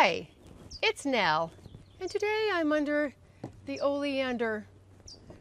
Hi, it's Nell, and today I'm under the oleander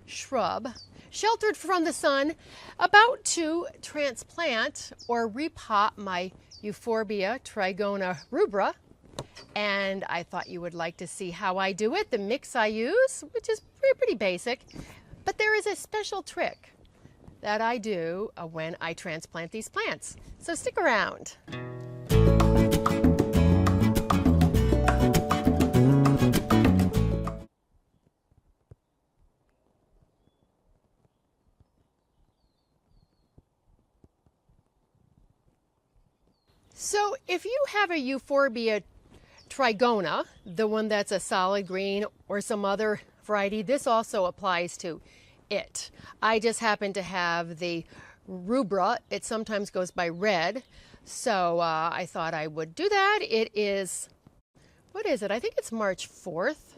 shrub, sheltered from the sun, about to transplant or repot my Euphorbia Trigona rubra. And I thought you would like to see how I do it, the mix I use, which is pretty basic. But there is a special trick that I do when I transplant these plants. So stick around. So if you have a Euphorbia Trigona, the one that's a solid green, or some other variety, this also applies to it. I just happen to have the rubra. It sometimes goes by red, so I thought I would do that. It is, what is it? I think it's March 4th,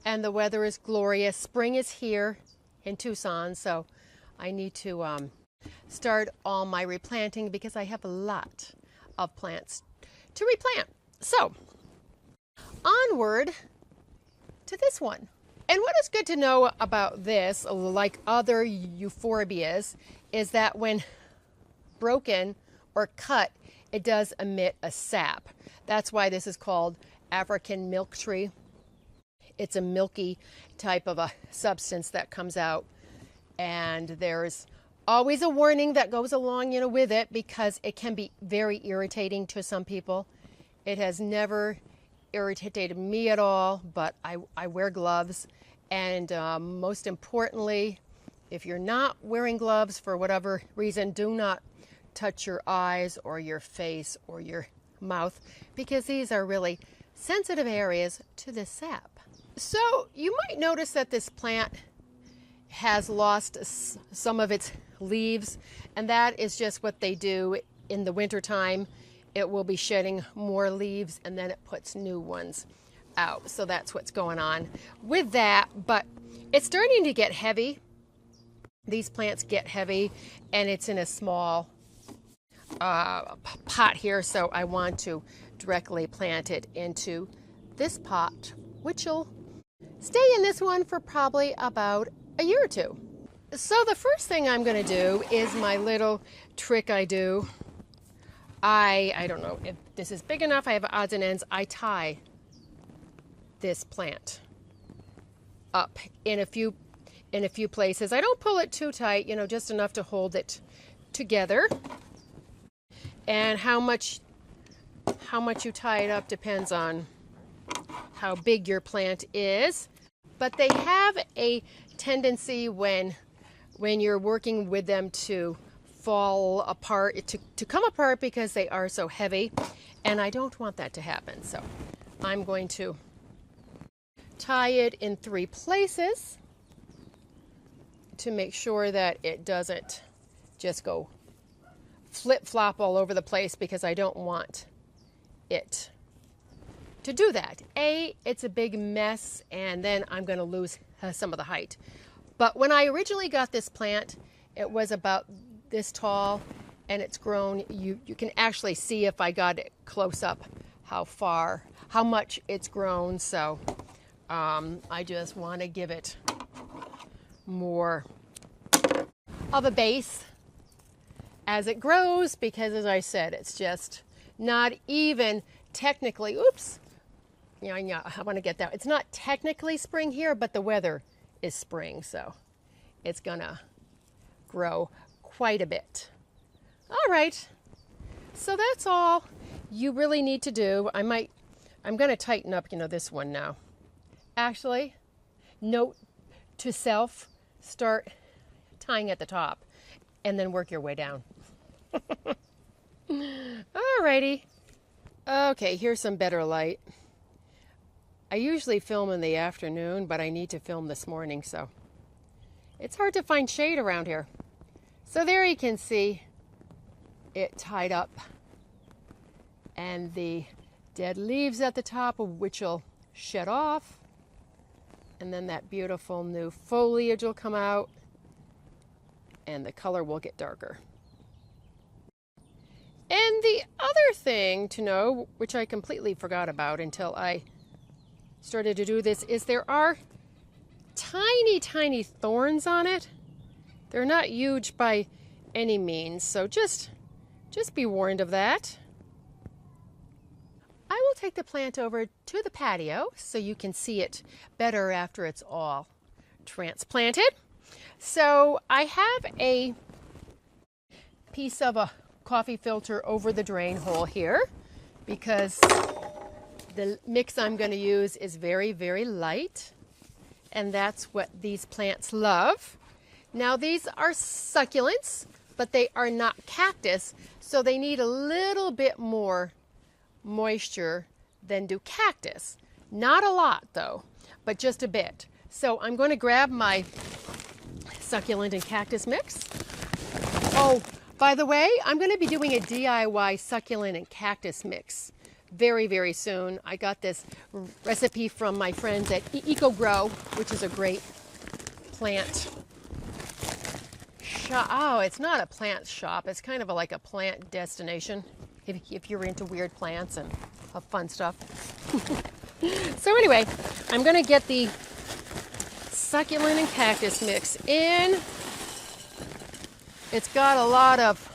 and the weather is glorious. Spring is here in Tucson, so I need to start all my replanting because I have a lot of plants to replant. So onward to this one. And what is good to know about this, like other euphorbias, is that when broken or cut, it does emit a sap. That's why this is called African milk tree. It's a milky type of a substance that comes out, and there's always a warning that goes along, with it, because it can be very irritating to some people. It has never irritated me at all, but I wear gloves, and most importantly, if you're not wearing gloves for whatever reason, do not touch your eyes or your face or your mouth, because these are really sensitive areas to the sap. So you might notice that this plant has lost some of its leaves, and that is just what they do in the wintertime. It will be shedding more leaves, and then it puts new ones out. So that's what's going on with that. But it's starting to get heavy. These plants get heavy, and it's in a small pot here. So I want to directly plant it into this pot, which will stay in this one for probably about a year or two. So the first thing I'm going to do is my little trick I do. I don't know if this is big enough. I have odds and ends. I tie this plant up in a few places. I don't pull it too tight, just enough to hold it together. And how much you tie it up depends on how big your plant is. But they have a tendency when you're working with them to fall apart, to come apart, because they are so heavy, and I don't want that to happen. So I'm going to tie it in 3 places to make sure that it doesn't just go flip-flop all over the place, because I don't want it to do that. It's a big mess, and then I'm going to lose some of the height. But when I originally got this plant, it was about this tall, and it's grown. You can actually see, if I got it close up, how much it's grown. So I just want to give it more of a base as it grows, because as I said, it's just not even technically, I want to get that. It's not technically spring here, but the weather is spring, so it's gonna grow quite a bit. All right, so that's all you really need to do. I'm going to tighten up, this one now. Actually, note to self, start tying at the top and then work your way down. All righty. Okay, here's some better light. I usually film in the afternoon, but I need to film this morning, so it's hard to find shade around here. So there you can see it tied up, and the dead leaves at the top, which will shed off, and then that beautiful new foliage will come out, and the color will get darker. And the other thing to know, which I completely forgot about until I started to do this, is there are tiny, tiny thorns on it. They're not huge by any means, so just be warned of that. I will take the plant over to the patio so you can see it better after it's all transplanted. So I have a piece of a coffee filter over the drain hole here because the mix I'm going to use is very, very light, and that's what these plants love. Now these are succulents, but they are not cactus, so they need a little bit more moisture than do cactus. Not a lot though, but just a bit. So I'm going to grab my succulent and cactus mix. Oh, by the way, I'm going to be doing a DIY succulent and cactus mix very, very soon. I got this recipe from my friends at EcoGrow, which is a great plant shop. Oh, it's not a plant shop. It's kind of like a plant destination if you're into weird plants and fun stuff. So anyway, I'm going to get the succulent and cactus mix in. It's got a lot of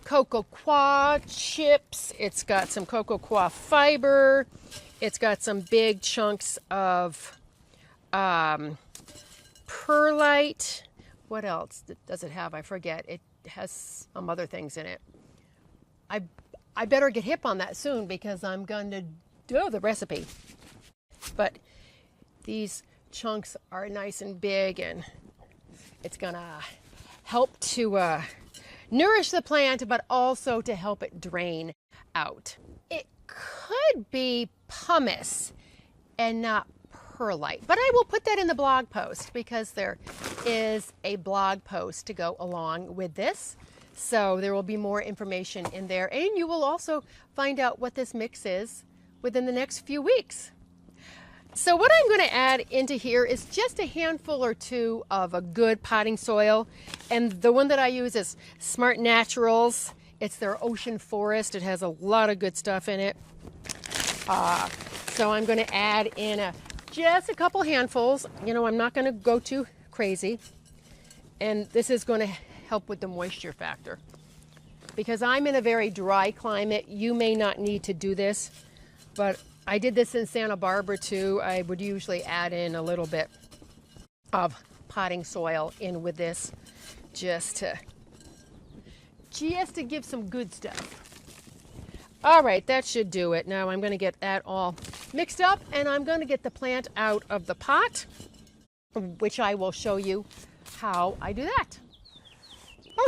cocoa coir chips. It's got some cocoa coir fiber. It's got some big chunks of perlite. What else does it have? I forget. It has some other things in it. I better get hip on that soon because I'm going to do the recipe. But these chunks are nice and big, and it's going to help to nourish the plant, but also to help it drain out. It could be pumice and not perlite, but I will put that in the blog post because there is a blog post to go along with this. So there will be more information in there, and you will also find out what this mix is within the next few weeks. So what I'm going to add into here is just a handful or two of a good potting soil, and the one that I use is Smart Naturals. It's their Ocean Forest. It has a lot of good stuff in it. So I'm going to add in just a couple handfuls. You know, I'm not going to go too crazy, and this is going to help with the moisture factor. Because I'm in a very dry climate, you may not need to do this, but I did this in Santa Barbara too. I would usually add in a little bit of potting soil in with this just to give some good stuff. All right, that should do it. Now I'm going to get that all mixed up, and I'm going to get the plant out of the pot, which I will show you how I do that.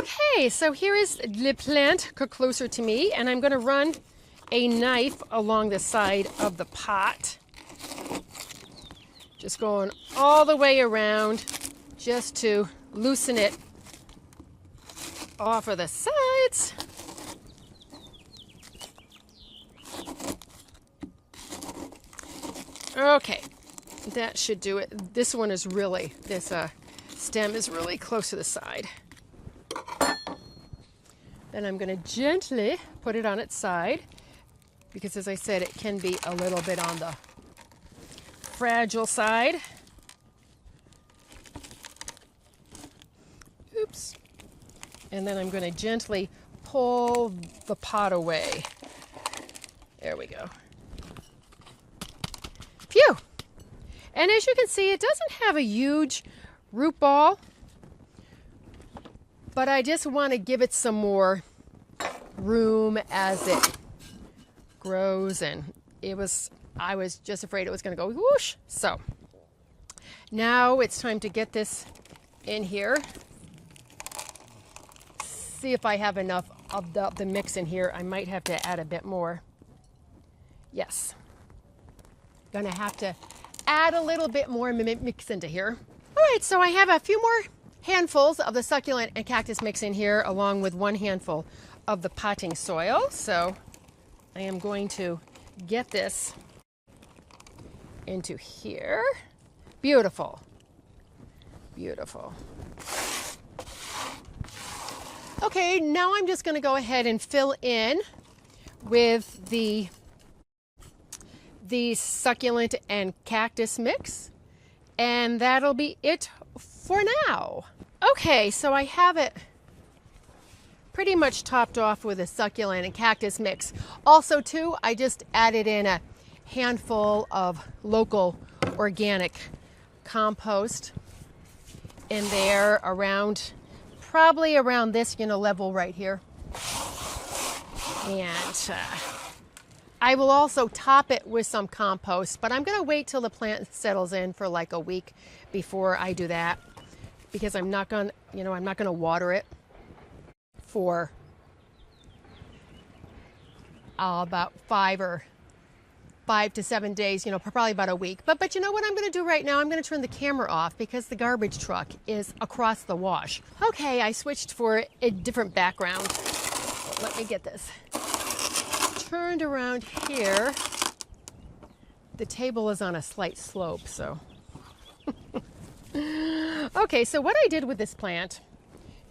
Okay, so here is the plant. Come closer to me, and I'm going to run a knife along the side of the pot. Just going all the way around just to loosen it off of the sides. Okay, that should do it. This one is really, this stem is really close to the side. Then I'm going to gently put it on its side because, as I said, it can be a little bit on the fragile side. Oops. And then I'm going to gently pull the pot away. There we go. Phew! And as you can see, it doesn't have a huge root ball, but I just want to give it some more room as it grows, and I was just afraid it was going to go whoosh. So now it's time to get this in here. See if I have enough of the mix in here. I might have to add a bit more. Yes. Gonna have to add a little bit more mix into here. All right, so I have a few more handfuls of the succulent and cactus mix in here, along with one handful of the potting soil. So I am going to get this into here. Beautiful. Beautiful. Okay, now I'm just going to go ahead and fill in with the succulent and cactus mix, and that'll be it for now. Okay, so I have it pretty much topped off with a succulent and cactus mix. Also too, I just added in a handful of local organic compost in there around, probably around this, level right here. And I will also top it with some compost, but I'm gonna wait till the plant settles in for like a week before I do that, because I'm not gonna water it for about 5 to 7 days, probably about a week. But you know what I'm going to do right now? I'm going to turn the camera off because the garbage truck is across the wash. Okay, I switched for a different background. Let me get this turned around here. The table is on a slight slope, so. Okay, so what I did with this plant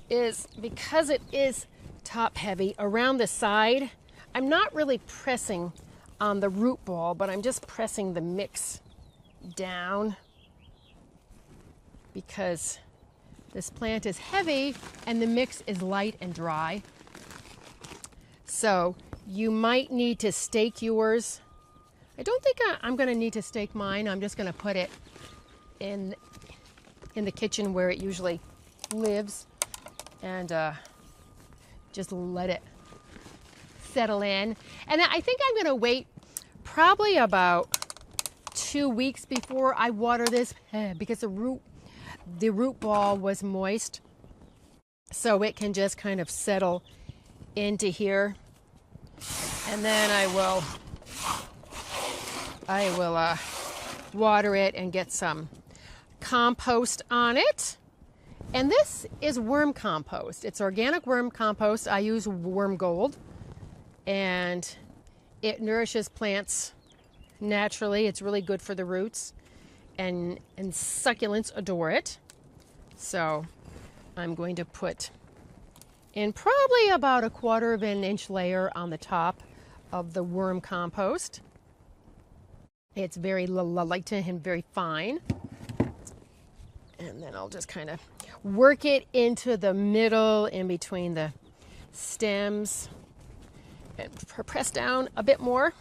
is, because it is top heavy around the side, I'm not really pressing on the root ball, but I'm just pressing the mix down because this plant is heavy and the mix is light and dry. So you might need to stake yours. I don't think I'm going to need to stake mine. I'm just going to put it in the kitchen where it usually lives and just let it settle in. And I think I'm going to wait probably about 2 weeks before I water this because the root ball was moist, so it can just kind of settle into here. And then I will water it and get some compost on it. And this is worm compost. It's organic worm compost. I use worm gold, and it nourishes plants naturally. It's really good for the roots, and succulents adore it. So I'm going to put in probably about 1/4 of an inch layer on the top of the worm compost. It's very light and very fine. And then I'll just kind of work it into the middle in between the stems and press down a bit more.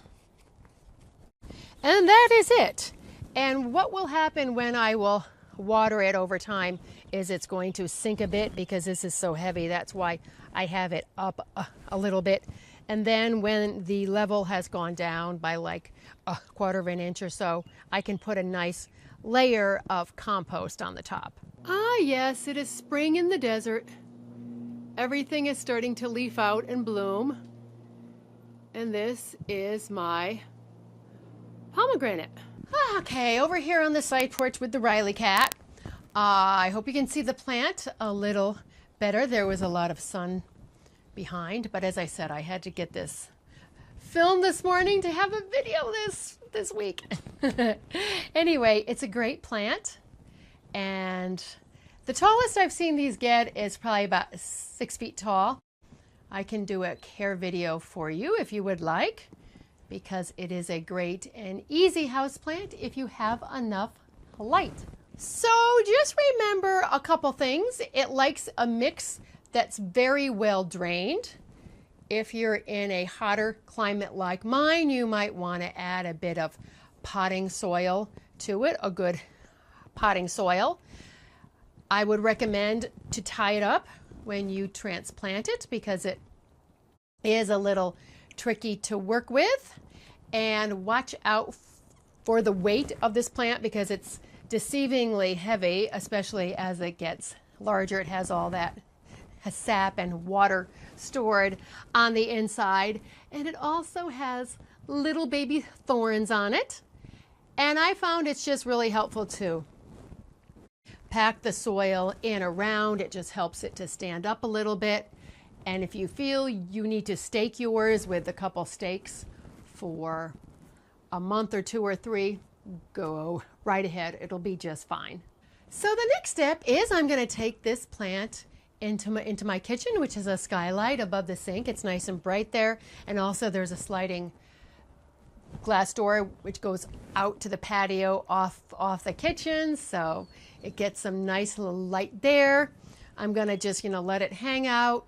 And that is it. And what will happen when I will water it over time is it's going to sink a bit because this is so heavy. That's why I have it up a little bit. And then when the level has gone down by like 1/4 of an inch or so, I can put a nice layer of compost on the top. Ah, yes, it is spring in the desert. Everything is starting to leaf out and bloom. And this is my pomegranate. Okay, over here on the side porch with the Riley cat. I hope you can see the plant a little better. There was a lot of sun behind, but as I said, I had to get this filmed this morning to have a video this week. Anyway, it's a great plant, and the tallest I've seen these get is probably about 6 feet tall. I can do a care video for you if you would like, because it is a great and easy houseplant if you have enough light. So just remember a couple things. It likes a mix that's very well drained. If you're in a hotter climate like mine, you might want to add a bit of potting soil to it, a good potting soil. I would recommend to tie it up when you transplant it because it is a little tricky to work with. And watch out for the weight of this plant because it's deceivingly heavy, especially as it gets larger. It has all that sap and water stored on the inside, and it also has little baby thorns on it. And I found it's just really helpful to pack the soil in around. It just helps it to stand up a little bit. And if you feel you need to stake yours with a couple stakes for a month or 2 or 3, go right ahead. It'll be just fine. So the next step is I'm going to take this plant into my kitchen, which is a skylight above the sink. It's nice and bright there. And also there's a sliding glass door which goes out to the patio off the kitchen, so it gets some nice little light there. I'm gonna just, let it hang out,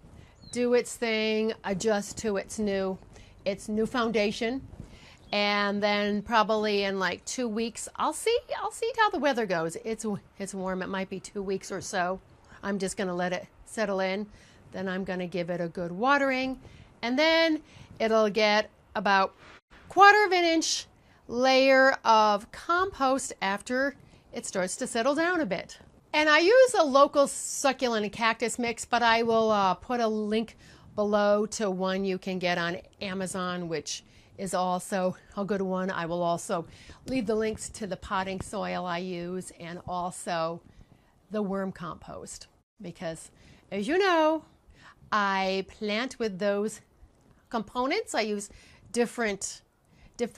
do its thing, adjust to its new foundation, and then probably in like 2 weeks I'll see how the weather goes. It's warm. It might be 2 weeks or so. I'm just gonna let it settle in. Then I'm gonna give it a good watering, and then it'll get about 1/4 of an inch layer of compost after it starts to settle down a bit. And I use a local succulent and cactus mix, but I will put a link below to one you can get on Amazon, which is also a good one. I will also leave the links to the potting soil I use and also the worm compost, because as you know, I plant with those components. I use different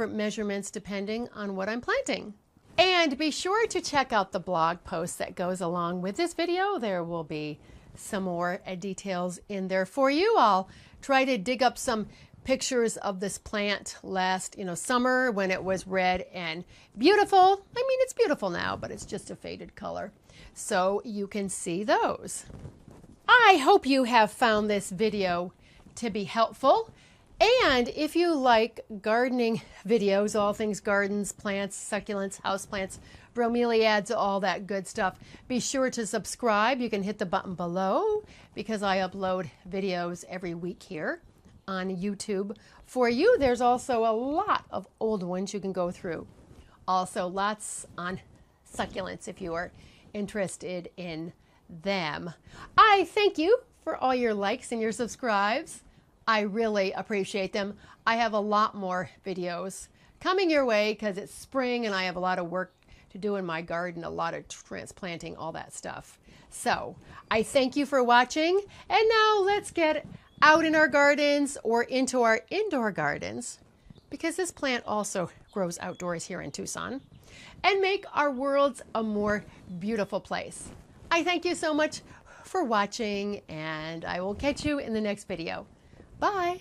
measurements depending on what I'm planting. And be sure to check out the blog post that goes along with this video. There will be some more details in there for you. I'll try to dig up some pictures of this plant last summer when it was red and beautiful. I mean, it's beautiful now, but it's just a faded color. So you can see those. I hope you have found this video to be helpful. And if you like gardening videos, all things gardens, plants, succulents, houseplants, bromeliads, all that good stuff, be sure to subscribe. You can hit the button below because I upload videos every week here on YouTube for you. There's also a lot of old ones you can go through. Also lots on succulents if you are interested in them. I thank you for all your likes and your subscribes. I really appreciate them. I have a lot more videos coming your way because it's spring and I have a lot of work to do in my garden, a lot of transplanting, all that stuff. So I thank you for watching, and now let's get out in our gardens or into our indoor gardens, because this plant also grows outdoors here in Tucson, and make our worlds a more beautiful place. I thank you so much for watching, and I will catch you in the next video. Bye.